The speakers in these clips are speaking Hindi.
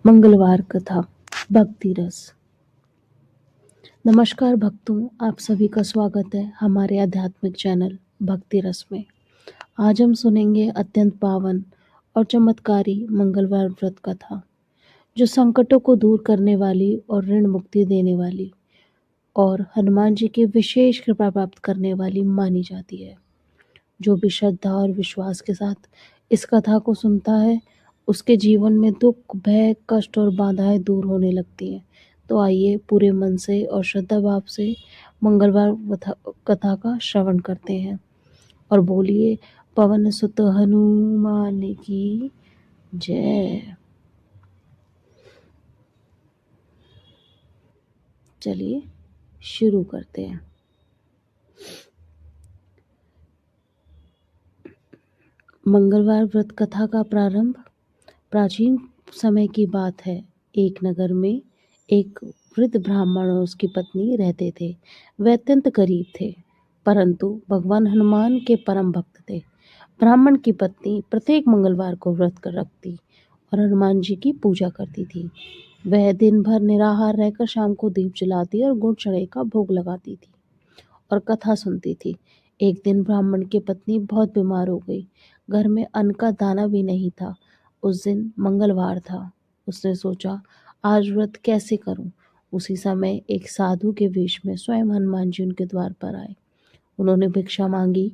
मंगलवार कथा भक्ति रस। नमस्कार भक्तों, आप सभी का स्वागत है हमारे आध्यात्मिक चैनल भक्ति रस में। आज हम सुनेंगे अत्यंत पावन और चमत्कारी मंगलवार व्रत कथा, जो संकटों को दूर करने वाली और ऋण मुक्ति देने वाली और हनुमान जी की विशेष कृपा प्राप्त करने वाली मानी जाती है। जो भी श्रद्धा और विश्वास के साथ इस कथा को सुनता है, उसके जीवन में दुख, भय, कष्ट और बाधाएं दूर होने लगती हैं। तो आइए पूरे मन से और श्रद्धा भाव से मंगलवार कथा का श्रवण करते हैं और बोलिए पवन सुत हनुमान की जय। चलिए शुरू करते हैं। मंगलवार व्रत कथा का प्रारंभ प्राचीन समय की बात है। एक नगर में एक वृद्ध ब्राह्मण और उसकी पत्नी रहते थे। वे अत्यंत गरीब थे, परंतु भगवान हनुमान के परम भक्त थे। ब्राह्मण की पत्नी प्रत्येक मंगलवार को व्रत कर रखती और हनुमान जी की पूजा करती थी। वह दिन भर निराहार रहकर शाम को दीप जलाती और गुड़ चढ़े का भोग लगाती थी और कथा सुनती थी। एक दिन ब्राह्मण की पत्नी बहुत बीमार हो गई। घर में अन्न का दाना भी नहीं था। उस दिन मंगलवार था। उसने सोचा, आज व्रत कैसे करूं? उसी समय एक साधु के वेश में स्वयं हनुमान जी उनके द्वार पर आए। उन्होंने भिक्षा मांगी।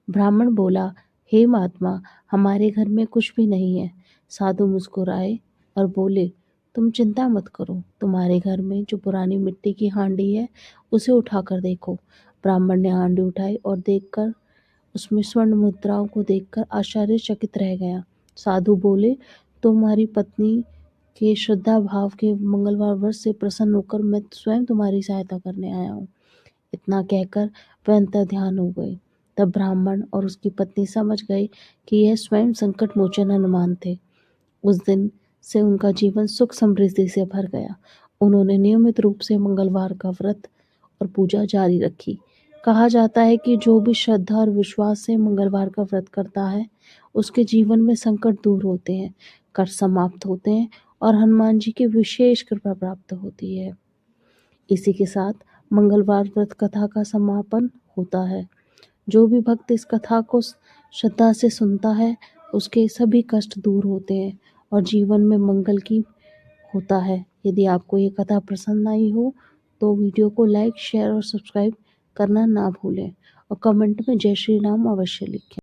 ब्राह्मण बोला, हे महात्मा, हमारे घर में कुछ भी नहीं है। साधु मुस्कुराए और बोले, तुम चिंता मत करो, तुम्हारे घर में जो पुरानी मिट्टी की हांडी है उसे उठाकर देखो। ब्राह्मण ने हांडी उठाई और देखकर उसमें स्वर्ण मुद्राओं को देखकर आश्चर्यचकित रह गया। साधु बोले, तुम्हारी पत्नी के श्रद्धा भाव के मंगलवार व्रत से प्रसन्न होकर मैं स्वयं तुम्हारी सहायता करने आया हूँ। इतना कहकर वह अंतर्ध्यान हो गए। तब ब्राह्मण और उसकी पत्नी समझ गए कि यह स्वयं संकट मोचन हनुमान थे। उस दिन से उनका जीवन सुख समृद्धि से भर गया। उन्होंने नियमित रूप से मंगलवार का व्रत और पूजा जारी रखी। कहा जाता है कि जो भी श्रद्धा और विश्वास से मंगलवार का व्रत करता है, उसके जीवन में संकट दूर होते हैं, कष्ट समाप्त होते हैं और हनुमान जी की विशेष कृपा प्राप्त होती है। इसी के साथ मंगलवार व्रत कथा का समापन होता है। जो भी भक्त इस कथा को श्रद्धा से सुनता है, उसके सभी कष्ट दूर होते हैं और जीवन में मंगल की होता है। यदि आपको ये कथा पसंद आई हो तो वीडियो को लाइक, शेयर और सब्सक्राइब करना ना भूलें और कमेंट में जय श्री राम अवश्य लिखें।